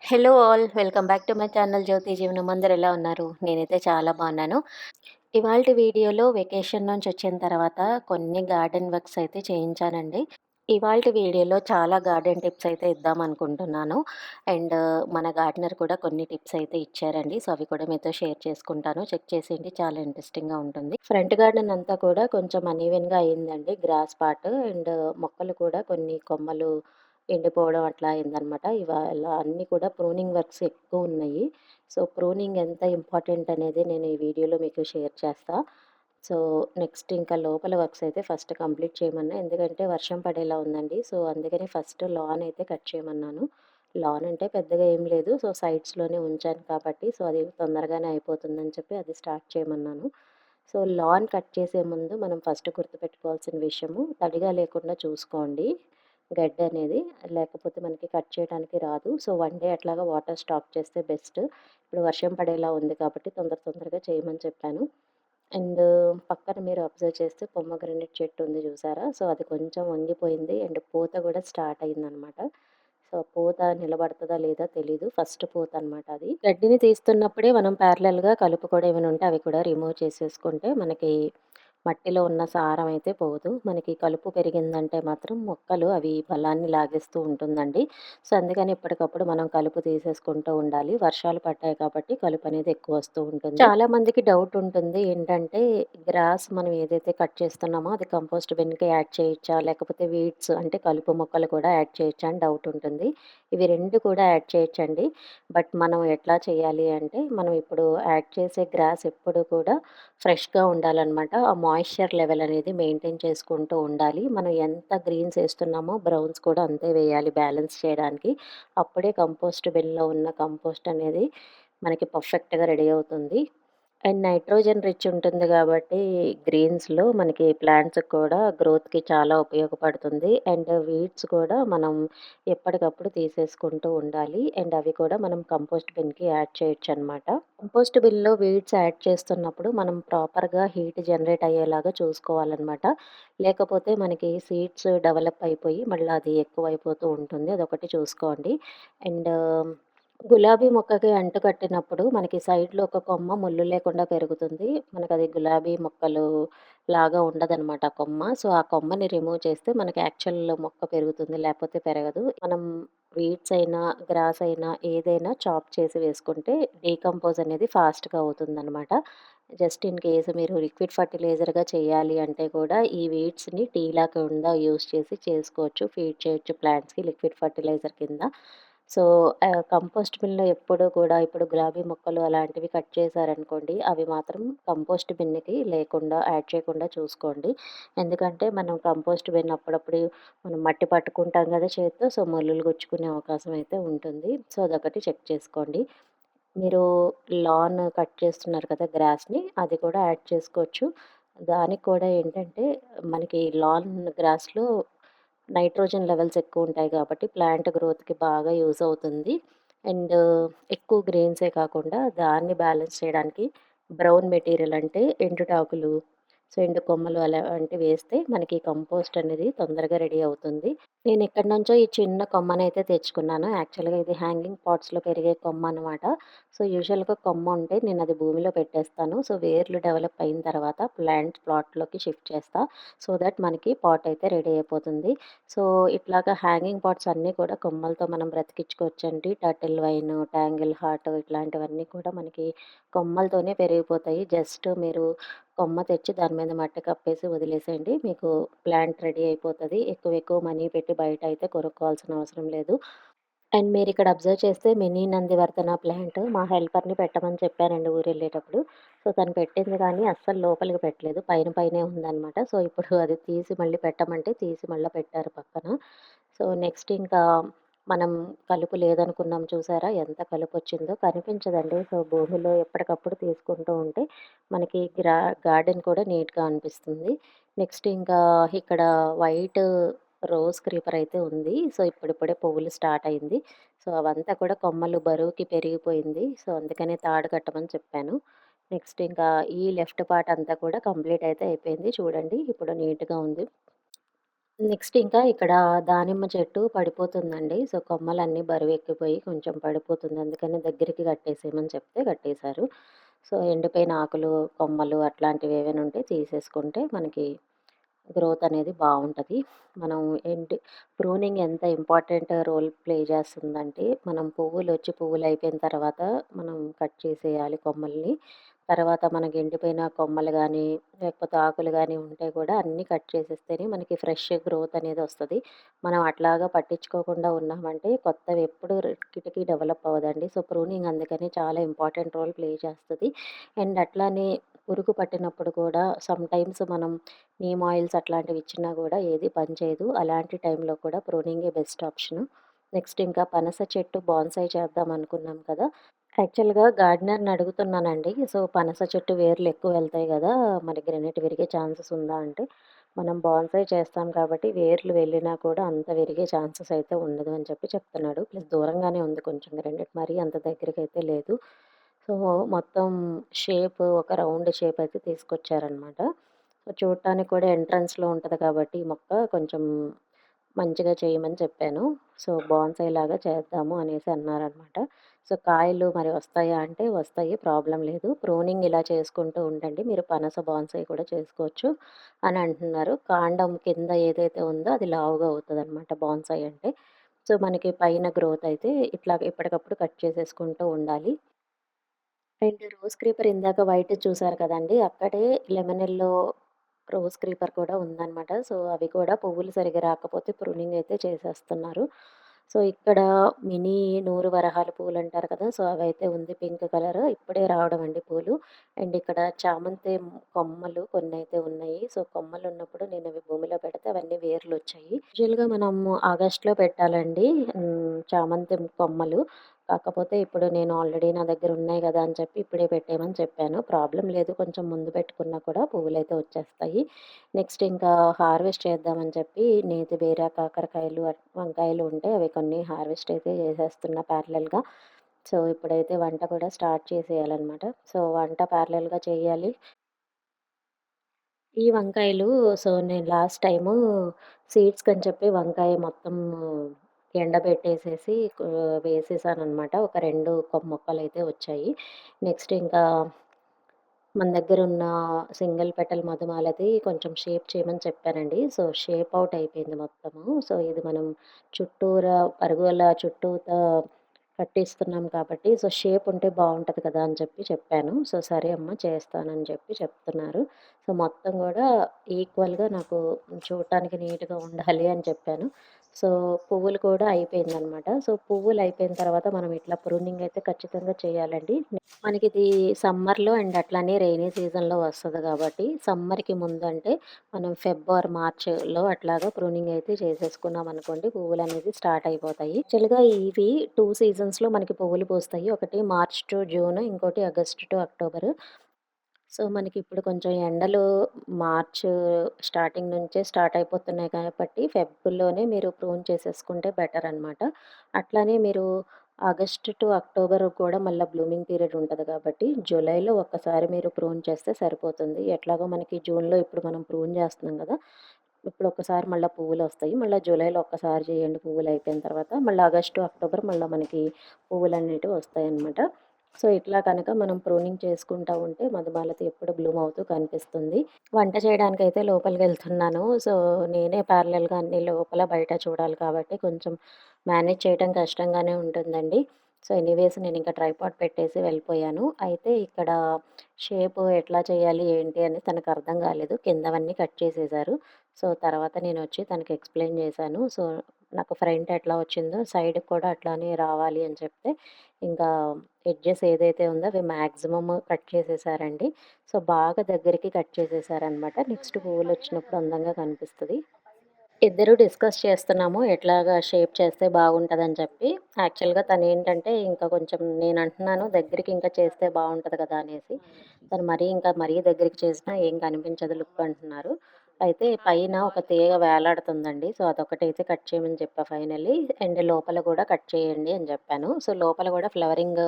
Hello all. Welcome back to my channel 'Jyothi Jeevanam'. అందరూ ఎలా ఉన్నారు? నేనైతే చాలా బాగున్నాను. ఇవాల్టి వీడియోలో వెకేషన్ నుంచి వచ్చిన తర్వాత కొన్ని గార్డెన్ వర్క్స్ అయితే చేయించానండి. ఇవాల్టి వీడియోలో చాలా గార్డెన్ టిప్స్ అయితే ఇద్దామనుకుంటున్నాను. అండ్ మన గార్డెనర్ కూడా కొన్ని టిప్స్ అయితే ఇచ్చారండి. సో, అవి కూడా మీతో షేర్ చేసుకుంటాను. చెక్ చేసేయండి, చాలా ఇంట్రెస్టింగ్‌గా ఉంటుంది. ఫ్రంట్ గార్డెన్ అంతా కూడా కొంచెం అనీవెన్‌గా అయిందండి. గ్రాస్ పార్ట్ అండ్ మొక్కలు కూడా కొన్ని కొమ్మలు ఎండిపోవడం అట్లా అయిందనమాట. ఇవాళ అన్నీ కూడా ప్రూనింగ్ వర్క్స్ ఎక్కువున్నాయి. సో, ప్రూనింగ్ ఎంత ఇంపార్టెంట్ అనేది నేను ఈ వీడియోలో మీకు షేర్ చేస్తా. సో, నెక్స్ట్ ఇంకా లోపల వర్క్స్ అయితే ఫస్ట్ కంప్లీట్ చేయమన్నా. ఎందుకంటే వర్షం పడేలా ఉందండి. సో, అందుకని ఫస్ట్ లాన్ అయితే కట్ చేయమన్నాను. లాన్ అంటే పెద్దగా ఏం లేదు. సో, సైడ్స్‌లోనే ఉంచాను కాబట్టి సో, అది తొందరగానే అయిపోతుందని చెప్పి అది స్టార్ట్ చేయమన్నాను. సో, లాన్ కట్ చేసే ముందు మనం ఫస్ట్ గుర్తుపెట్టుకోవాల్సిన విషయము తడిగా లేకుండా చూసుకోండి గడ్డనేది. లేకపోతే మనకి కట్ చేయడానికి రాదు. సో, 1 డే అట్లాగా వాటర్ స్టాక్ చేస్తే బెస్ట్. ఇప్పుడు వర్షం పడేలా ఉంది కాబట్టి తొందరగా చేయమని చెప్పాను. అండ్ పక్కన మీరు అబ్జర్వ్ చేస్తే పొమోగ్రానేట్ చెట్టు ఉంది చూసారా? సో, అది కొంచెం వంగిపోయింది అండ్ పూత కూడా స్టార్ట్ అయిందనమాట. సో, పూత నిలబడతదా లేదా తెలీదు. ఫస్ట్ పూత అనమాట అది. గడ్డిని తీస్తున్నప్పుడే మనం ప్యారలెల్‌గా కలుపు కూడా ఏమైనా ఉంటే అవి కూడా రిమూవ్ చేసేసుకుంటే మనకి మట్టిలో ఉన్న సారం అయితే పోదు. మనకి కలుపు పెరిగిందంటే మాత్రం మొక్కలు అవి బలాన్ని లాగేస్తూ ఉంటుందండి. సో, అందుకని ఎప్పటికప్పుడు మనం కలుపు తీసేసుకుంటూ ఉండాలి. వర్షాలు పడ్డాయి కాబట్టి కలుపు అనేది ఎక్కువ వస్తూ ఉంటుంది. చాలా మందికి డౌట్ ఉంటుంది ఏంటంటే గ్రాస్ మనం ఏదైతే కట్ చేస్తున్నామో అది కంపోస్ట్ బిన్‌కి యాడ్ చేయొచ్చా? లేకపోతే వీడ్స్ అంటే కలుపు మొక్కలు కూడా యాడ్ చేయొచ్చా అని డౌట్ ఉంటుంది. ఇవి 2 కూడా యాడ్ చేయొచ్చండి. బట్ మనం ఎట్లా చేయాలి అంటే మనం ఇప్పుడు యాడ్ చేసే గ్రాస్ ఎప్పుడు కూడా ఫ్రెష్‌గా ఉండాలనమాట. ఆ మాయిశ్చర్ లెవెల్ అనేది మెయింటైన్ చేసుకుంటూ ఉండాలి. మనం ఎంత గ్రీన్స్ ఏస్తున్నామో బ్రౌన్స్ కూడా అంతే వేయాలి బ్యాలెన్స్ చేయడానికి. అప్పుడే కంపోస్ట్ బిన్‌లో ఉన్న కంపోస్ట్ అనేది మనకి పర్ఫెక్ట్‌గా రెడీ అవుతుంది. అండ్ నైట్రోజన్ రిచ్ ఉంటుంది గాబట్టి గ్రీన్స్‌లో మనకి ప్లాంట్స్‌కి కూడా గ్రోత్‌కి చాలా ఉపయోగపడుతుంది. అండ్ వీడ్స్ కూడా మనం ఎప్పటికప్పుడు తీసేసుకుంటూ ఉండాలి. అండ్ అవి కూడా మనం కంపోస్ట్ బిన్‌కి యాడ్ చేయొచ్చనమాట. కంపోస్ట్ బిన్‌లో వీడ్స్ యాడ్ చేస్తున్నప్పుడు మనం ప్రాపర్‌గా హీట్ జనరేట్ అయ్యేలాగా చూసుకోవాలనమాట. లేకపోతే మనకి సీడ్స్ డెవలప్ అయిపోయి మళ్ళీ అది ఎక్కువైపోతూ ఉంటుంది. అదొకటి చూసుకోండి. అండ్ గులాబీ మొక్కకి అంటుకట్టినప్పుడు మనకి సైడ్‌లో ఒక కొమ్మ ముల్లు లేకుండా పెరుగుతుంది. మనకది గులాబీ మొక్కలు లాగా ఉండదనమాట ఆ కొమ్మ. సో, ఆ కొమ్మని రిమూవ్ చేస్తే మనకి యాక్చువల్ మొక్క పెరుగుతుంది. లేకపోతే పెరగదు. మనం వీడ్స్ అయినా, గ్రాస్ అయినా ఏదైనా చాప్ చేసి వేసుకుంటే డీకంపోజ్ అనేది ఫాస్ట్‌గా అవుతుందనమాట. జస్ట్ ఇన్ కేస్ మీరు లిక్విడ్ ఫర్టిలైజర్‌గా చేయాలి అంటే కూడా ఈ వీడ్స్‌ని టీలా కింద యూజ్ చేసి చేసుకోవచ్చు. ఫీడ్ చేయొచ్చు ప్లాంట్స్‌కి లిక్విడ్ ఫర్టిలైజర్ కింద. సో, కంపోస్ట్ బిన్‌లో ఎప్పుడూ కూడా ఇప్పుడు గులాబీ మొక్కలు అలాంటివి కట్ చేశారనుకోండి, అవి మాత్రం కంపోస్ట్ బిన్‌కి లేకుండా యాడ్ చేయకుండా చూసుకోండి. ఎందుకంటే మనం కంపోస్ట్ బిన్ అప్పుడప్పుడు మనం మట్టి పట్టుకుంటాం కదా చేత్తో. సో, ముల్లులు గుచ్చుకునే అవకాశం అయితే ఉంటుంది. సో, అదొకటి చెక్ చేసుకోండి. మీరు లాన్ కట్ చేస్తున్నారు కదా గ్రాస్‌ని, అది కూడా యాడ్ చేసుకోవచ్చు. దానికి కూడా ఏంటంటే మనకి లాన్ గ్రాస్‌లో నైట్రోజన్ లెవెల్స్ ఎక్కువుంటాయి కాబట్టి ప్లాంట్ గ్రోత్‌కి బాగా యూజ్ అవుతుంది. అండ్ ఎక్కువ గ్రెయిన్సే కాకుండా దాన్ని బ్యాలెన్స్ చేయడానికి బ్రౌన్ మెటీరియల్ అంటే ఎండుటాకులు, సో, ఎండు కొమ్మలు అలాంటివి వేస్తే మనకి కంపోస్ట్ అనేది తొందరగా రెడీ అవుతుంది. నేనెక్కడి నుంచో ఈ చిన్న కొమ్మనైతే తెచ్చుకున్నాను. యాక్చువల్‌గా ఇది హ్యాంగింగ్ పాట్స్‌లో పెరిగే కొమ్మనమాట. సో, యూజువల్‌గా కొమ్మ ఉంటే నేనది భూమిలో పెట్టేస్తాను. సో, వేర్లు డెవలప్ అయిన తర్వాత ప్లాట్‌లోకి షిఫ్ట్ చేస్తా. సో దట్ మనకి పాట్ అయితే రెడీ అయిపోతుంది. సో, ఇట్లాగా హ్యాంగింగ్ పాట్స్ అన్నీ కూడా కొమ్మలతో మనం బ్రతికించుకోవచ్చండి. టర్టిల్ వైన్, ట్యాంగిల్ హార్ట్ ఇట్లాంటివన్నీ కూడా మనకి కొమ్మలతోనే పెరిగిపోతాయి. జస్ట్ మీరు కొమ్మ తెచ్చి దాని మీద మట్టి కప్పేసి వదిలేసేయండి. మీకు ప్లాంట్ రెడీ అయిపోతది. ఎక్కువ మనీ పెట్టి బయట అయితే కొనుక్కోవాల్సిన అవసరం లేదు. అండ్ మీరిక్కడ అబ్జర్వ్ చేస్తే మినీ నందివర్ధన ప్లాంట్ మా హెల్పర్‌ని పెట్టమని చెప్పానండి ఊరెళ్ళేటప్పుడు. సో, తను పెట్టింది కానీ అస్సలు లోపలికి పెట్టలేదు. పైనే ఉందనమాట. సో, ఇప్పుడు అది తీసి మళ్ళీ పెట్టమంటే తీసి మళ్ళా పెట్టారు పక్కన. సో, నెక్స్ట్ ఇంకా మనం కలుపు లేదనుకున్నాం చూసారా? ఎంత కలుపొచ్చిందో కనిపించదండి. సో, భూమిలో ఎప్పటికప్పుడు తీసుకుంటూ ఉంటే మనకి గార్డెన్ కూడా నీట్‌గా అనిపిస్తుంది. నెక్స్ట్ ఇంకా ఇక్కడ వైట్ రోజ్ క్రీపర్ అయితే ఉంది. సో, ఇప్పుడిప్పుడే పువ్వులు స్టార్ట్ అయింది. సో, అవంతా కూడా కొమ్మలు బరువుకి పెరిగిపోయింది. సో, అందుకనే తాడు కట్టమని చెప్పాను. నెక్స్ట్ ఇంకా ఈ లెఫ్ట్ పార్ట్ అంతా కూడా కంప్లీట్ అయితే అయిపోయింది. చూడండి ఇప్పుడు నీట్‌గా ఉంది. నెక్స్ట్ ఇంకా ఇక్కడ దానిమ్మ చెట్టు పడిపోతుందండి. సో, కొమ్మలన్నీ బరువెక్కిపోయి కొంచెం పడిపోతుంది. అందుకని దగ్గరికి కట్టేసేయమని చెప్తే కట్టేశారు. సో, ఎండిపోయిన ఆకులు, కొమ్మలు అట్లాంటివి ఏవైనా ఉంటే తీసేసుకుంటే మనకి గ్రోత్ అనేది బావుంటది. మనం ఏంటి ప్రూనింగ్ ఎంత ఇంపార్టెంట్ రోల్ ప్లే చేస్తుందంటే, మనం పువ్వులయిపోయిన తర్వాత మనం కట్ చేసేయాలి కొమ్మల్ని. తర్వాత మనకి ఎండిపోయిన కొమ్మలు గానీ, లేకపోతే ఆకులు గానీ ఉంటే కూడా అన్నీ కట్ చేసేస్తేనే మనకి ఫ్రెష్ గ్రోత్ అనేదొస్తది. మనం అట్లాగా పట్టించుకోకుండా ఉన్నామంటే కొత్తవి ఎప్పుడు కిటికీ డెవలప్ అవ్వదండి. సో, ప్రూనింగ్ అందుకని చాలా ఇంపార్టెంట్ రోల్ ప్లే చేస్తది. అండ్ అట్లానే పురుగు పట్టినప్పుడు కూడా సమ్‌టైమ్స్ మనం నీమ్ ఆయిల్స్ అట్లాంటివి ఇచ్చినా గూడా ఏది పనిచేయదు. అలాంటి టైంలో కూడా ప్రూనింగే బెస్ట్ ఆప్షను. నెక్స్ట్ ఇంకా పనస చెట్టు బాన్సాయ్ చేద్దాం అనుకున్నాం కదా! యాక్చువల్‌గా గార్డెనర్‌ని అడుగుతున్నానండి. సో, పనస చెట్టు వేర్లు ఎక్కువ వెళ్తాయి గదా! మరి గ్రానైట్ విరిగే ఛాన్సెస్ ఉందా అంటే, మనం బాన్సాయ్ చేస్తాం కాబట్టి వేర్లు వెళ్ళినా కూడా అంత విరిగే ఛాన్సెస్ అయితే ఉండదు అని చెప్పి చెప్తున్నాడు. ప్లస్ దూరంగానే ఉంది కొంచెం గ్రానైట్ మరీ అంత దగ్గరకైతే లేదు. సో, మొత్తం ఒక రౌండ్ షేప్ అయితే తీసుకొచ్చారనమాట. సో, చూడటానికి కూడా ఎంట్రన్స్‌లో ఉంటది కాబట్టి ఈ మొక్క కొంచెం మంచిగా చేయమని చెప్పాను. సో, బాన్సాయ్ లాగా చేద్దాము అనేసి అన్నారనమాట. సో, కాయలు మరి వస్తాయా అంటే వస్తాయి ప్రాబ్లమ్ లేదు. ప్రూనింగ్ ఇలా చేసుకుంటూ ఉండండి. మీరు పనస బాన్సాయ్ కూడా చేసుకోవచ్చు అని అంటున్నారు. కాండం కింద ఏదైతే ఉందో అది లావుగా అవుతదనమాట బాన్సాయ్ అంటే. సో, మనకి పైన గ్రోత్ అయితే ఇట్లాగ ఎప్పటికప్పుడు కట్ చేసేసుకుంటూ ఉండాలి. అండ్ రోజ్ క్రీపర్ ఇందాక వైట్‌ది చూసారు కదండీ! అక్కడే లెమన్ యెల్లో రోజ్ క్రీపర్ కూడా ఉందనమాట. సో, అవి కూడా పువ్వులు సరిగ్గా రాకపోతే ప్రూనింగ్ అయితే చేసేస్తున్నారు. సో, ఇక్కడ మినీ నూరు వరహాల పూలంటారు కదా! సో, అవైతే ఉంది పింక్ కలర్. ఇప్పుడే రావడం అండి పూలు. అండ్ ఇక్కడ చామంతి కొమ్మలు కొన్నైతే ఉన్నాయి. సో, కొమ్మలున్నప్పుడు నేనవి భూమిలో పెడితే అవన్నీ వేర్లొచ్చాయి. యూజువల్‌గా మనం ఆగస్ట్‌లో పెట్టాలండి చామంతి కొమ్మలు. కాకపోతే ఇప్పుడు నేను ఆల్రెడీ నా దగ్గర ఉన్నాయి గదా! అని చెప్పి ఇప్పుడే పెట్టేయమని చెప్పాను. ప్రాబ్లమ్ లేదు కొంచెం ముందు పెట్టుకున్నా కూడా పువ్వులైతే వచ్చేస్తాయి. నెక్స్ట్ ఇంకా హార్వెస్ట్ చేద్దామని చెప్పి నేతి బీర, కాకరకాయలు, వంకాయలు ఉంటే అవి కొన్ని హార్వెస్ట్ అయితే చేసేస్తున్నా ప్యారలెల్‌గా. సో, ఇప్పుడైతే వంట కూడా స్టార్ట్ చేసేయాలనమాట. సో, వంట ప్యారలెల్‌గా చేయాలి. ఈ వంకాయలు నేను లాస్ట్ టైము సీడ్స్‌కని చెప్పి వంకాయ మొత్తం ఎండబెట్టేసేసి వేసేసాననమాట. ఒక 2 మొక్కలైతే వచ్చాయి. నెక్స్ట్ ఇంకా మన దగ్గరున్న సింగిల్ పెటల్ మధుమాలతి కొంచెం షేప్ చేయమని చెప్పానండి. సో, షేప్ ఔట్ అయిపోయింది మొత్తము. సో, ఇది మనం చుట్టూరా పరుగుల చుట్టూతా కట్టిస్తున్నాం కాబట్టి, సో, షేప్ ఉంటే బావుంటది కదా! అని చెప్పి చెప్పాను. సో, సరే అమ్మ చేస్తానని చెప్పి చెప్తున్నారు. సో, మొత్తం గూడా ఈక్వల్‌గా నాకు చూడటానికి నీట్‌గా ఉండాలి అని చెప్పాను. సో, పువ్వులు కూడా అయిపోయిందనమాట. సో, పువ్వులు అయిపోయిన తర్వాత మనం ఇట్లా ప్రూనింగ్ అయితే ఖచ్చితంగా చేయాలండి. మనకిది సమ్మర్‌లో అండ్ అట్లానే రెయినీ సీజన్‌లో వస్తది గాబట్టి, సమ్మర్‌కి ముందంటే మనం మార్చ్‌లో అట్లాగా ప్రూనింగ్ అయితే చేసేసుకున్నామనుకోండి, పువ్వులనేది స్టార్ట్ అయిపోతాయి. యాక్చువల్‌గా ఇవి 2 సీజన్స్‌లో మనకి పువ్వులు పూస్తాయి. ఒకటి మార్చ్ టు జూన్, ఇంకోటి ఆగస్ట్ టు అక్టోబర్. సో, మనకిప్పుడు కొంచెం ఎండలు మార్చ్ స్టార్టింగ్ నుంచే స్టార్ట్ అయిపోతున్నాయి కాబట్టి, ఫెబ్‌లోనే మీరు ప్రూన్ చేసేసుకుంటే బెటరనమాట. అట్లానే మీరు ఆగస్ట్ టు అక్టోబర్ కూడా మళ్ళా బ్లూమింగ్ పీరియడ్ ఉంటది కాబట్టి, జూలైలో ఒక్కసారి మీరు ప్రూన్ చేస్తే సరిపోతుంది. ఎట్లాగో మనకి జూన్‌లో ఇప్పుడు మనం ప్రూన్ చేస్తున్నాం గదా! ఇప్పుడు ఒక్కసారి మళ్ళా పువ్వులొస్తాయి. మళ్ళా జూలైలో ఒక్కసారి చేయండి పువ్వులయిపోయిన తర్వాత. మళ్ళీ ఆగస్టు, అక్టోబర్ మళ్ళా మనకి పువ్వులనేటివి వస్తాయనమాట. సో, ఇట్లా కనుక మనం ప్రూనింగ్ చేసుకుంటా ఉంటే మధుమాలతి ఎప్పుడు బ్లూమ్ అవుతూ కనిపిస్తుంది. వంట చేయడానికైతే లోపలికెళ్తున్నాను. సో, నేనే ప్యారలెల్‌గా అన్నీ లోపల, బయట చూడాలి కాబట్టి కొంచెం మేనేజ్ చేయటం కష్టంగానే ఉంటుందండి. సో, ఎనీవేస్ నేనింక ట్రైపాడ్ పెట్టేసి వెళ్ళిపోయాను. అయితే ఇక్కడ షేపు ఎట్లా చేయాలి, ఏంటి అని తనకర్థం కాలేదు. కిందవన్నీ కట్ చేసేశారు. సో, తర్వాత నేనొచ్చి తనకి ఎక్స్‌ప్లెయిన్ చేశాను. సో, నాకు ఫ్రంట్ ఎట్లా వచ్చిందో సైడ్‌కి కూడా అట్లానే రావాలి అని చెప్తే, ఇంకా ఎడ్జెస్ ఏదైతే ఉందో అవి మాక్సిమమ్ కట్ చేసేసారండి. సో, బాగా దగ్గరికి కట్ చేసేసారనమాట. నెక్స్ట్ పువ్వులొచ్చినప్పుడు అందంగా కనిపిస్తది. ఇద్దరు డిస్కస్ చేస్తున్నాము. ఎట్లాగా షేప్ చేస్తే బాగుంటదని చెప్పి. యాక్చువల్‌గా తనేంటంటే ఇంకా కొంచెం నేనంటున్నాను దగ్గరికి ఇంకా చేస్తే బావుంటది కదా! అనేసి. తను మరీ దగ్గరికి చేసినా ఏం కనిపించదు లుక్ అంటున్నారు. అయితే పైన ఒక తీగ వేలాడుతుందండి. సో, అదొకటైతే కట్ చేయమని చెప్పా ఫైనల్లీ. అండ్ లోపల కూడా కట్ చేయండి అని చెప్పాను. సో, లోపల కూడా ఫ్లవరింగ్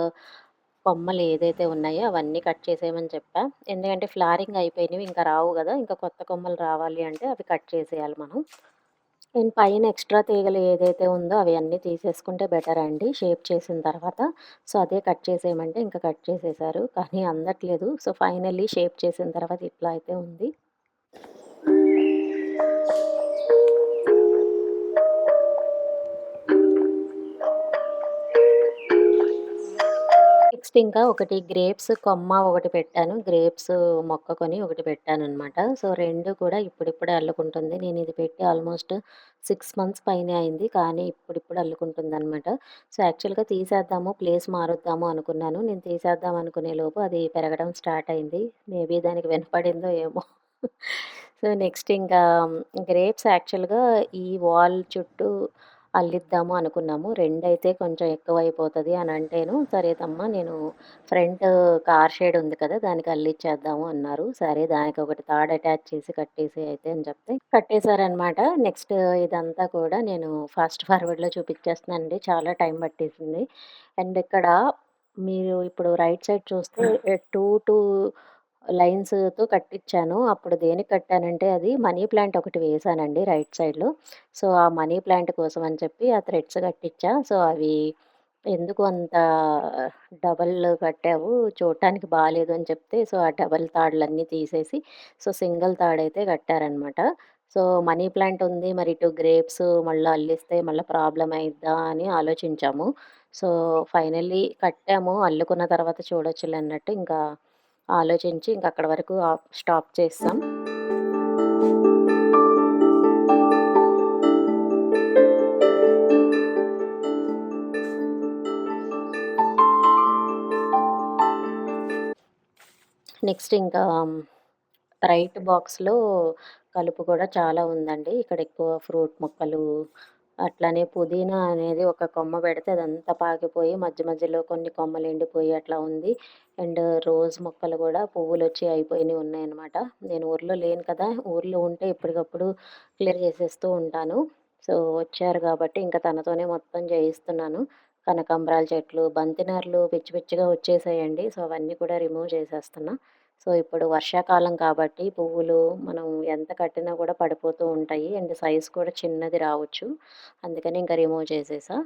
కొమ్మలు ఏదైతే ఉన్నాయో అవన్నీ కట్ చేసేయమని చెప్పా. ఎందుకంటే ఫ్లవరింగ్ అయిపోయినవి ఇంకా రావు గదా! ఇంకా కొత్త కొమ్మలు రావాలి అంటే అవి కట్ చేసేయాలి మనం. అండ్ పైన ఎక్స్‌ట్రా తీగలు ఏదైతే ఉందో అవి అన్నీ తీసేసుకుంటే బెటర్ అండి షేప్ చేసిన తర్వాత. సో, అదే కట్ చేసేయమంటే ఇంకా కట్ చేసేసారు. కానీ అందట్లేదు. సో, ఫైనల్లీ షేప్ చేసిన తర్వాత ఇట్లా అయితే ఉంది. నెక్స్ట్ ఇంకా ఒకటి గ్రేప్స్ కొమ్మ ఒకటి పెట్టాను. గ్రేప్స్ మొక్క కొని ఒకటి పెట్టాననమాట. సో, 2 కూడా ఇప్పుడిప్పుడే అల్లుకుంటుంది. నేనిది పెట్టి ఆల్మోస్ట్ 6 మంత్స్ పైనే అయింది. కానీ ఇప్పుడిప్పుడు అల్లుకుంటుందనమాట. సో, యాక్చువల్‌గా తీసేద్దాము, ప్లేస్ మారుద్దాము అనుకున్నాను. నేను తీసేద్దాం అనుకునే లోపు అది పెరగడం స్టార్ట్ అయింది. మేబీ దానికి వినపడిందో ఏమో! సో, నెక్స్ట్ ఇంకా గ్రేప్స్ యాక్చువల్‌గా ఈ వాల్ చుట్టూ అల్లిద్దాము అనుకున్నాము. 2 అయితే కొంచెం ఎక్కువైపోతది అని అంటేను, సరేదమ్మా నేను ఫ్రంట్ కార్ షేడ్ ఉంది కదా! దానికి అల్లిచ్చేద్దాము అన్నారు. సరే దానికొకటి తాడు అటాచ్ చేసి కట్టేసేయి అయితే అని చెప్తే కట్టేసారనమాట. నెక్స్ట్ ఇదంతా కూడా నేను ఫాస్ట్ ఫార్వర్డ్‌లో చూపిచ్చేస్తున్నానండి. చాలా టైం పట్టేసింది. అండ్ ఇక్కడ మీరు ఇప్పుడు రైట్ సైడ్ చూస్తే 2 లైన్స్‌తో కట్టిచ్చాను. అప్పుడు దేనికి కట్టానంటే అది మనీ ప్లాంట్ ఒకటి వేశానండి రైట్ సైడ్‌లో. సో, ఆ మనీ ప్లాంట్ కోసం అని చెప్పి ఆ థ్రెడ్స్ కట్టిచ్చా. సో, అవి ఎందుకు అంత డబల్ కట్టావు చూడటానికి బాలేదు అని చెప్తే, సో, ఆ డబల్ తాడులన్నీ తీసేసి, సో, సింగిల్ తాడైతే కట్టారనమాట. సో, మనీ ప్లాంట్ ఉంది. మరి ఇటు గ్రేప్స్ మళ్ళా అల్లిస్తే మళ్ళా ప్రాబ్లమ్ అయిద్దా అని ఆలోచించాము. సో, ఫైనల్లీ కట్టాము. అల్లుకున్న తర్వాత చూడొచ్చులే అన్నట్టు ఇంకా ఆలోచించి ఇంక అక్కడి వరకు స్టాప్ చేసేసాం. నెక్స్ట్ ఇంకా రైట్ బాక్స్‌లో కలుపు కూడా చాలా ఉందండి. ఇక్కడ ఎక్కువ ఫ్రూట్ మొక్కలు, అట్లనే పుదీనా అనేది ఒక కొమ్మ పెడితే అదంతా పాకిపోయి మధ్య మధ్యలో కొన్ని కొమ్మలు ఎండిపోయి అట్లా ఉంది. అండ్ రోజ్ మొక్కలు కూడా పువ్వులొచ్చి అయిపోయినయి ఉన్నాయన్నమాట. నేను ఊర్లో లేను కదా! ఊర్లో ఉంటే ఎప్పటికప్పుడు క్లియర్ చేసేస్తూ ఉంటాను. సో, వచ్చారు కాబట్టి ఇంక తనతోనే మొత్తం చేయిస్తున్నాను. కనకాంబరాల చెట్లు, బంతినార్లు పిచ్చి పిచ్చిగా వచ్చేసాయండి. సో, అవన్నీ కూడా రిమూవ్ చేసేస్తున్నా. సో, ఇప్పుడు వర్షాకాలం కాబట్టి పువ్వులు మనం ఎంత కట్టినా కూడా పడిపోతూ ఉంటాయి. అండ్ సైజ్ కూడా చిన్నది రావచ్చు. అందుకని ఇంక రిమూవ్ చేసేసా.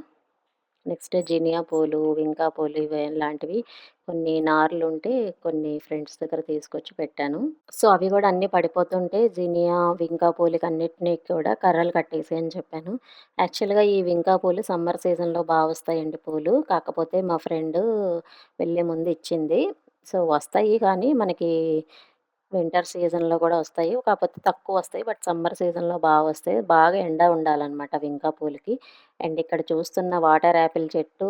నెక్స్ట్ జినియా పూలు, వింకా పూలు ఇలాంటివి కొన్ని నార్లుంటే కొన్ని ఫ్రెండ్స్ దగ్గర తీసుకొచ్చి పెట్టాను. సో, అవి గూడా అన్నీ పడిపోతుంటే జినియా, వింకా పూలకన్నిటిని కూడా కర్రలు కట్టేసేయి అని చెప్పాను. యాక్చువల్‌గా ఈ వింకా పూలు సమ్మర్ సీజన్‌లో బా వస్తాయండి పూలు. కాకపోతే మా ఫ్రెండు వెళ్ళే ముందు ఇచ్చింది. సో, వస్తాయి కానీ మనకి వింటర్ సీజన్‌లో గూడా వస్తాయి. కాపోతే తక్కువొస్తాయి. బట్ సమ్మర్ సీజన్‌లో వస్తాయి. బాగా ఎండ ఉండాలనమాట వింకా పూలకి. అండ్ ఇక్కడ చూస్తున్న వాటర్ యాపిల్ చెట్టు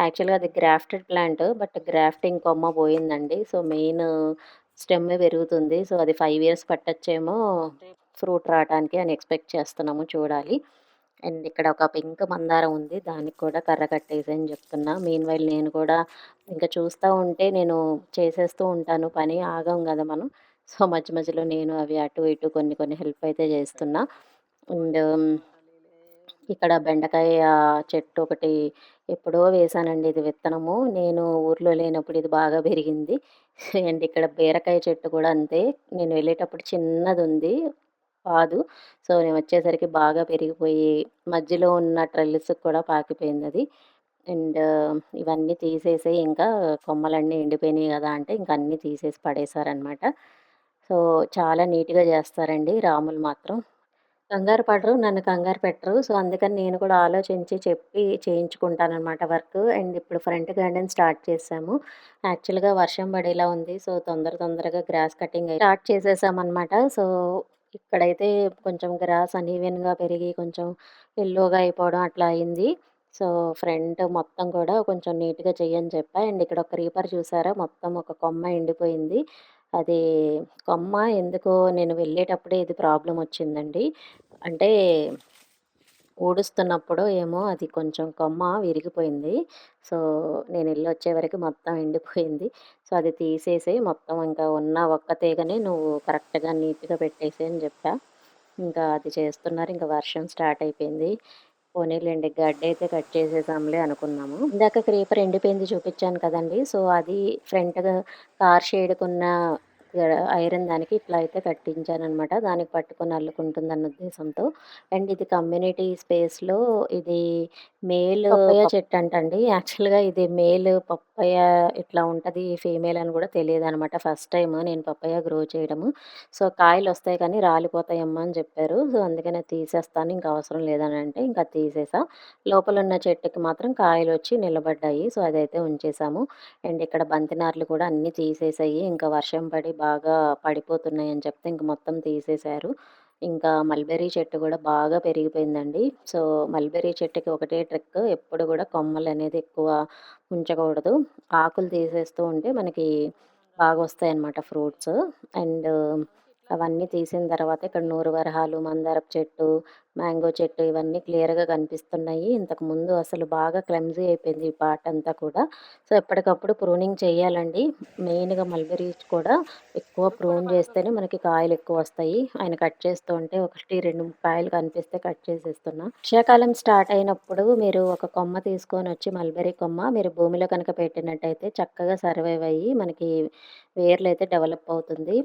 యాక్చువల్‌గా అది గ్రాఫ్టెడ్ ప్లాంట్. బట్ గ్రాఫ్టింగ్ కొమ్మ పోయిందండి. సో, మెయిన్ స్టెమ్మే పెరుగుతుంది. సో, అది 5 ఇయర్స్ పట్టొచ్చేమో ఫ్రూట్ రావటానికి అని ఎక్స్‌పెక్ట్ చేస్తున్నాము చూడాలి. అండ్ ఇక్కడ ఒక పింక్ మందారం ఉంది. దానికి కూడా కర్ర కట్టేసేయని చెప్తున్నా. మీన్‌వైల్ నేను కూడా ఇంక చూస్తా ఉంటే నేను చేసేస్తూ ఉంటాను పని. ఆగం గదా మనం. సో, మధ్య మధ్యలో నేను అవి అటు ఇటు కొన్ని కొన్ని హెల్ప్ అయితే చేస్తున్నా. అండ్ ఇక్కడ బెండకాయ చెట్టు ఒకటి ఎప్పుడో వేశానండి ఇది విత్తనము. నేను ఊర్లో లేనప్పుడు ఇది బాగా పెరిగింది. అండ్ ఇక్కడ బీరకాయ చెట్టు కూడా అంతే. నేను వెళ్ళేటప్పుడు చిన్నదుంది. పాదు. సో, నేను వచ్చేసరికి బాగా పెరిగిపోయి మధ్యలో ఉన్న ట్రెల్లిస్‌కి కూడా పాకిపోయిందది. అండ్ ఇవన్నీ తీసేసి ఇంకా కొమ్మలన్నీ ఎండిపోయినాయి గదా! అంటే ఇంక అన్నీ తీసేసి పడేశారనమాట. సో, చాలా నీట్‌గా చేస్తారండి రాములు మాత్రం. కంగారు పడరు. నన్ను కంగారు పెట్టరు. సో, అందుకని నేను కూడా ఆలోచించి చెప్పి చేయించుకుంటాననమాట వర్కు. అండ్ ఇప్పుడు ఫ్రంట్ గార్డెన్ స్టార్ట్ చేశాము. యాక్చువల్‌గా వర్షం పడేలా ఉంది. సో, తొందరగా గ్రాస్ కటింగ్ స్టార్ట్ చేసేసామనమాట. సో, ఇక్కడైతే కొంచెం గ్రాస్ అనీవెన్‌గా పెరిగి కొంచెం యెల్లోగా అయిపోవడం అట్లా అయింది. సో, ఫ్రంట్ మొత్తం కూడా కొంచెం నీట్‌గా చెయ్యని చెప్పా. అండ్ ఇక్కడ ఒక క్రీపర్ చూసారా? మొత్తం ఒక కొమ్మ ఎండిపోయింది. అది కొమ్మ ఎందుకో నేను వెళ్ళేటప్పుడే ఇది ప్రాబ్లమ్ వచ్చిందండి. అంటే ఊడుస్తున్నప్పుడో ఏమో అది కొంచెం కొమ్మ విరిగిపోయింది. సో, నేనెళ్ళొచ్చే వరకు మొత్తం ఎండిపోయింది. సో, అది తీసేసేయి మొత్తం ఇంకా ఉన్న ఒక్క తీగని నువ్వు కరెక్ట్‌గా నీట్‌గా పెట్టేసేయి అని జెప్పా. ఇంకా అది చేస్తున్నారు. ఇంక వర్షం స్టార్ట్ అయిపోయింది. పోనీలెండి గడ్డయితే కట్ చేసేసాంలే అనుకున్నాము. ఇందాక క్రీపర్ ఎండిపోయింది చూపిచ్చాను కదండీ! సో, అది ఫ్రంట్‌గా కార్ షేడ్‌కున్న ఐరన్ దానికి ఇట్లా అయితే కట్టించాననమాట. దానికి పట్టుకొని అల్లుకుంటుందన్న ఉద్దేశంతో. అండ్ ఇది కమ్యూనిటీ స్పేస్‌లో ఇది పప్పయ్య చెట్టంటండి. యాక్చువల్‌గా ఇది పప్పయ్య ఇట్లా ఉంటది, ఫీమేల్ అని గూడా తెలీదనమాట. ఫస్ట్ టైమ్ నేను పప్పయ్య గ్రో చేయడము. సో, కాయలొస్తాయి కానీ రాలిపోతాయమ్మా అని చెప్పారు. సో, అందుకని అది తీసేస్తాను, ఇంక అవసరం లేదనంటే ఇంక అది తీసేసా. లోపలున్న చెట్టుకి మాత్రం కాయలొచ్చి నిలబడ్డాయి. సో, అదైతే ఉంచేసాము. అండ్ ఇక్కడ బంతినార్లు కూడా అన్నీ తీసేసాయి. ఇంకా వర్షం పడి బాగా పడిపోతున్నాయని చెప్తే ఇంక మొత్తం తీసేశారు. ఇంకా మల్బెర్రీ చెట్టు గూడా బాగా పెరిగిపోయిందండి. సో, మల్బెర్రీ చెట్టుకి ఒకటే ట్రిక్, ఎప్పుడు గూడా కొమ్మలనేది ఎక్కువ ఉంచకూడదు. ఆకులు తీసేస్తూ ఉంటే మనకి బాగొస్తాయన్నమాట ఫ్రూట్స్. అండ్ అవన్నీ తీసిన తర్వాత ఇక్కడ నూరు వరహాలు, మందారపు చెట్టు, మ్యాంగో చెట్టు ఇవన్నీ క్లియర్‌గా కనిపిస్తున్నాయి. ఇంతకుముందు అసలు బాగా క్లమ్జీ అయిపోయింది ఈ పార్ట్ అంతా కూడా. సో, ఎప్పటికప్పుడు ప్రూనింగ్ చేయాలండి. మెయిన్‌గా మల్బెర్రీస్ కూడా ఎక్కువ ప్రూన్ చేస్తేనే మనకి కాయలెక్కువొస్తాయి. ఆయన కట్ చేస్తూ ఉంటే 1, 2 కాయలు కనిపిస్తే కట్ చేసేస్తున్నా. వర్షాకాలం స్టార్ట్ అయినప్పుడు మీరు ఒక కొమ్మ తీసుకొనొచ్చి మల్బెర్రీ కొమ్మ మీరు భూమిలో కనుక పెట్టినట్టయితే చక్కగా సర్వైవ్ అయ్యి మనకి వేర్లయితే డెవలప్ అవుతుంది.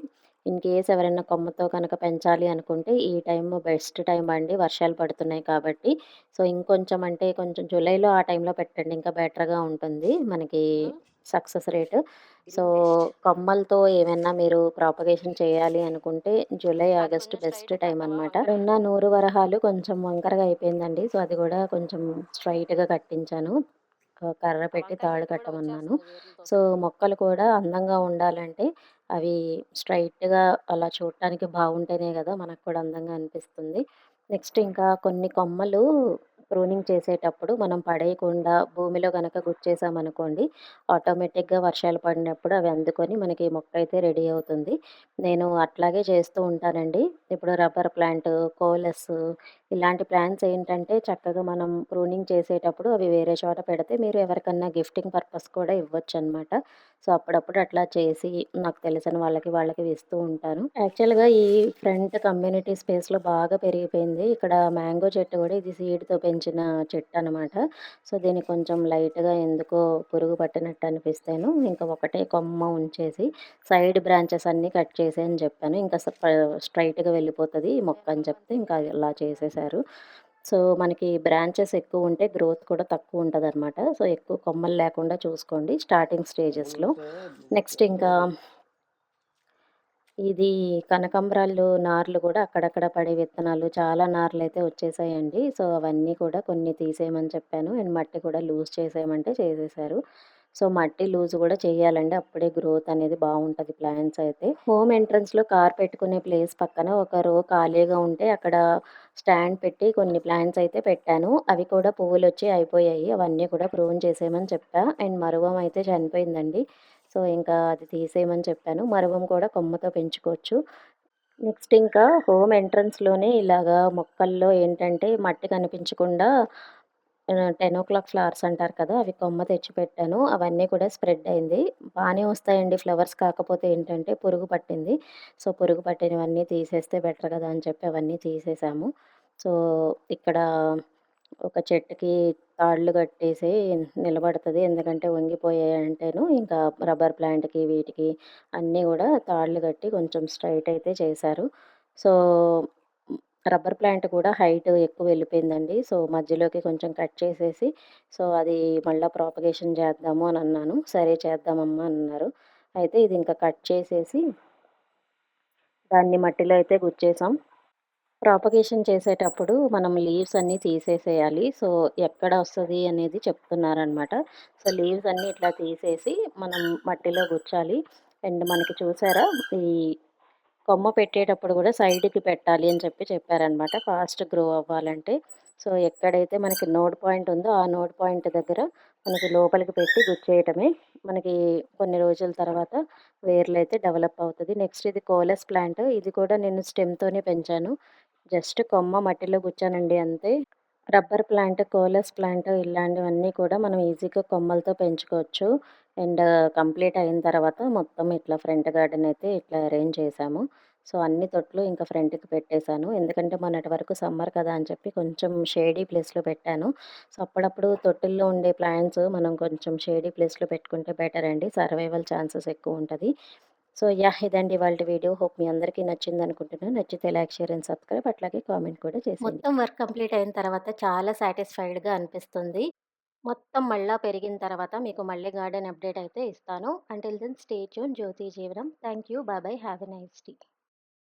ఇన్ కేస్ ఎవరైనా కొమ్మతో కనుక పెంచాలి అనుకుంటే ఈ టైం బెస్ట్ టైం అండి. వర్షాలు పడుతున్నాయి కాబట్టి. సో, ఇంకొంచెం అంటే కొంచెం జూలైలో ఆ టైంలో పెట్టండి, ఇంకా బెటర్‌గా ఉంటుంది మనకి సక్సెస్ రేట్. సో, కొమ్మలతో ఏమన్నా మీరు ప్రాపగేషన్ చేయాలి అనుకుంటే జూలై, ఆగస్ట్ బెస్ట్ టైం అనమాట. ఇక్కడున్న నూరు వరహాలు కొంచెం వంకరగా అయిపోయిందండి. సో, అది గూడా కొంచెం స్ట్రెయిట్‌గా కట్టించాను. కర్ర పెట్టి తాడు కట్టమన్నాను. సో, మొక్కలు కూడా అందంగా ఉండాలంటే అవి స్ట్రెయిట్‌గా అలా చూడటానికి బావుంటేనే గదా మనకు కూడా అందంగా అనిపిస్తుంది. నెక్స్ట్ ఇంకా కొన్ని కొమ్మలు ప్రూనింగ్ చేసేటప్పుడు మనం పడేయకుండా భూమిలో గనక గుచ్చేసామనుకోండి, ఆటోమేటిక్‌గా వర్షాలు పడినప్పుడు అవి అందుకొని మనకి మొక్కయితే రెడీ అవుతుంది. నేను అట్లాగే చేస్తూ ఉంటానండి. ఇప్పుడు రబ్బర్ ప్లాంట్, కోలస్ ఇలాంటి ప్లాంట్స్ ఏంటంటే చక్కగా మనం ప్రూనింగ్ చేసేటప్పుడు అవి వేరే చోట పెడితే మీరు ఎవరికన్నా గిఫ్టింగ్ పర్పస్ కూడా ఇవ్వొచ్చనమాట. సో, అప్పుడప్పుడు అట్లా చేసి నాకు తెలిసిన వాళ్ళకి ఇస్తూ ఉంటాను. యాక్చువల్‌గా ఈ ఫ్రంట్ కమ్యూనిటీ స్పేస్‌లో బాగా పెరిగిపోయింది. ఇక్కడ మ్యాంగో చెట్టు గూడా ఇది సీడ్‌తో పెంచిన చెట్టనమాట. సో, దీనికి కొంచెం లైట్‌గా ఎందుకో పురుగు పట్టినట్టు అనిపిస్తేను ఇంకా ఒకటే కొమ్మ ఉంచేసి సైడ్ బ్రాంచెస్ అన్నీ కట్ చేసేయి అని చెప్పాను. ఇంకా స్ట్రెయిట్‌గా వెళ్ళిపోతది ఈ మొక్క అని చెప్తే ఇంకా అలా చేసేశారు. సో, మనకి బ్రాంచెస్ ఎక్కువుంటే గ్రోత్ కూడా తక్కువుంటదనమాట. సో, ఎక్కువ కొమ్మలు లేకుండా చూసుకోండి స్టార్టింగ్ స్టేజెస్‌లో. నెక్స్ట్ ఇంకా ఇది కనకాంబరాలు నార్లు గూడా అక్కడక్కడ పడే విత్తనాలు చాలా నార్లయితే వచ్చేసాయండి. సో, అవన్నీ కూడా కొన్ని తీసేయమని చెప్పాను. అండ్ మట్టి కూడా లూజ్ చేసేయమంటే చేసేశారు. సో, మట్టి లూజ్ గూడా చేయాలండి. అప్పుడే గ్రోత్ అనేది బావుంటది ప్లాంట్స్ అయితే. హోమ్ ఎంట్రన్స్‌లో కార్ పెట్టుకునే ప్లేస్ పక్కన ఒక రో ఖాళీగా ఉంటే అక్కడ స్టాండ్ పెట్టి కొన్ని ప్లాంట్స్ అయితే పెట్టాను. అవి కూడా పువ్వులొచ్చి అయిపోయాయి. అవన్నీ కూడా ప్రూన్ చేసేయమని చెప్పా. అండ్ మరువం అయితే చనిపోయిందండి. సో, ఇంకా అది తీసేయమని చెప్పాను. మరువం కూడా కొమ్మతో పెంచుకోవచ్చు. నెక్స్ట్ ఇంకా హోమ్ ఎంట్రన్స్‌లోనే ఇలాగా మొక్కల్లో ఏంటంటే మట్టి కనిపించకుండా 10:00 ఫ్లవర్స్ అంటారు కదా! అవి కొమ్మ తెచ్చి పెట్టాను. అవన్నీ కూడా స్ప్రెడ్ అయింది. బానే వస్తాయండి ఫ్లవర్స్, కాకపోతే ఏంటంటే పురుగు పట్టింది. సో, పురుగు పట్టినవన్నీ తీసేస్తే బెటర్ కదా అని చెప్పి అవన్నీ తీసేసాము. సో, ఇక్కడ ఒక చెట్టుకి తాళ్ళు కట్టేసి నిలబడతది. ఎందుకంటే వంగిపోయాయంటేను ఇంకా రబ్బర్ ప్లాంట్‌కి వీటికి అన్నీ గూడా తాళ్ళు కట్టి కొంచెం స్ట్రెయిట్ అయితే చేశారు. సో, రబ్బర్ ప్లాంట్ కూడా హైట్ ఎక్కువ వెళ్ళిపోయిందండి. సో, మధ్యలోకి కొంచెం కట్ చేసేసి సో, అది మళ్ళా ప్రాపగేషన్ చేద్దాము అని అన్నాను. సరే చేద్దామమ్మా అన్నారు. అయితే ఇది ఇంకా కట్ చేసేసి దాన్ని మట్టిలో అయితే గుచ్చేసాం. ప్రాపగేషన్ చేసేటప్పుడు మనం లీవ్స్ అన్నీ తీసేసేయాలి. సో, ఎక్కడ వస్తది అనేది చెప్తున్నారనమాట. సో, లీవ్స్ అన్నీ ఇట్లా తీసేసి మనం మట్టిలో గుచ్చాలి. అండ్ మనకి చూసారా ఈ కొమ్మ పెట్టేటప్పుడు గూడా సైడ్‌కి పెట్టాలి అని చెప్పారనమాట ఫాస్ట్ గ్రో అవ్వాలంటే. సో, ఎక్కడైతే మనకి నోడ్ పాయింట్ ఉందో ఆ నోడ్ పాయింట్ దగ్గర మనకి లోపలికి పెట్టి గుచ్చేయటమే. మనకి కొన్ని రోజుల తర్వాత వేర్లయితే డెవలప్ అవుతది. నెక్స్ట్ ఇది కోలస్ ప్లాంట్. ఇది కూడా నేను స్టెమ్‌తోనే పెంచాను. జస్ట్ కొమ్మ మట్టిలో గుచ్చానండి అంతే. రబ్బర్ ప్లాంట్, కోలస్ ప్లాంట్ ఇలాంటివన్నీ కూడా మనం ఈజీగా కొమ్మలతో పెంచుకోవచ్చు. అండ్ కంప్లీట్ అయిన తర్వాత మొత్తం ఇట్లా ఫ్రంట్ గార్డెన్ అయితే ఇట్లా అరేంజ్ చేశాము. సో, అన్ని తొట్లు ఇంకా ఫ్రంట్‌కి పెట్టేశాను. ఎందుకంటే మొన్నటి వరకు సమ్మర్ కదా అని చెప్పి కొంచెం షేడీ ప్లేస్‌లో పెట్టాను. సో, అప్పుడప్పుడు తొట్టుల్లో ఉండే ప్లాంట్స్ మనం కొంచెం షేడీ ప్లేస్‌లో పెట్టుకుంటే బెటర్ అండి. సర్వైవల్ ఛాన్సెస్ ఎక్కువుంటది. So yeah! ఇదండి ఇవాల్టి వీడియో. హోప్ మీ అందరికీ నచ్చిందనుకుంటున్నాను. నచ్చితే లైక్, షేర్ అండ్ సబ్స్క్రైబ్ అట్లాగే కామెంట్ కూడా చేసేయండి. మొత్తం వర్క్ కంప్లీట్ అయిన తర్వాత చాలా సాటిస్ఫైడ్‌గా అనిపిస్తుంది. మొత్తం మళ్ళా పెరిగిన తర్వాత మీకు మళ్ళీ గార్డెన్ అప్డేట్ అయితే ఇస్తాను. అంటిల్ దెన్ స్టే ట్యూన్ జ్యోతి జీవనం. Thank you. By by. Have a nice day.